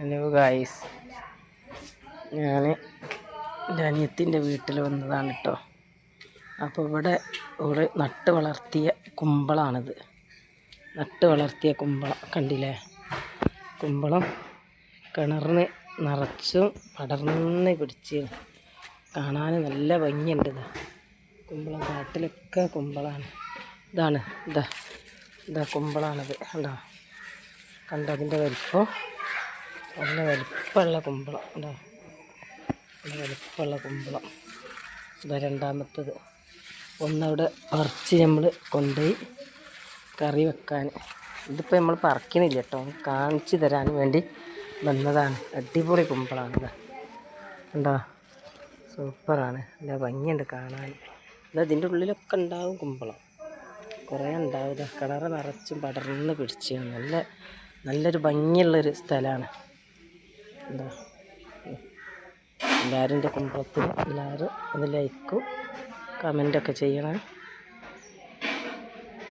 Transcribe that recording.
Hello guys, ഞാൻ എൻ്റെ അനിയത്തിൻ്റെ വീട്ടിൽ വന്നതാണ് കേട്ടോ. അപ്പോൾ ഇവിടെ നട്ട് വളർത്തിയ കുമ്പളാണിത്. നട്ട് വളർത്തിയ കുമ്പളം കണ്ടില്ലേ? കുമ്പളം കിണറിന് നിറച്ചും പടർന്ന് പിടിച്ച് കാണാൻ നല്ല ഭംഗിയുണ്ട്. കുമ്പളം കാട്ടിലൊക്കെ കുമ്പളാണ്. ഇതാ കുമ്പളാണിത്. കണ്ടോ അതിൻ്റെ വലിപ്പം? നല്ല വലിപ്പമുള്ള കുമ്പളം. നല്ല വലിപ്പമുള്ള കുമ്പളം. ഇതാ രണ്ടാമത്തത്. ഒന്നവിടെ പറിച്ച് നമ്മൾ കൊണ്ടുപോയി കറി വെക്കാൻ. ഇതിപ്പോൾ നമ്മൾ പറിക്കണില്ല കേട്ടോ, കാണിച്ചു തരാൻ വേണ്ടി വന്നതാണ്. അടിപൊളി കുമ്പളാണ്. കണ്ടോ? സൂപ്പറാണ്. നല്ല ഭംഗിയുണ്ട് കാണാൻ. ഇതിൻ്റെ ഉള്ളിലൊക്കെ ഉണ്ടാവും കുമ്പളം, കുറേ ഉണ്ടാവും. കിണറ് നിറച്ചും പടർന്ന് പിടിച്ചാണ്. നല്ലൊരു ഭംഗിയുള്ളൊരു സ്ഥലമാണ്. എല്ലാവരും എൻ്റെ കുമ്പളത്തിന് എല്ലാവരും അത് ലൈക്കും കമൻറ്റൊക്കെ ചെയ്യണം.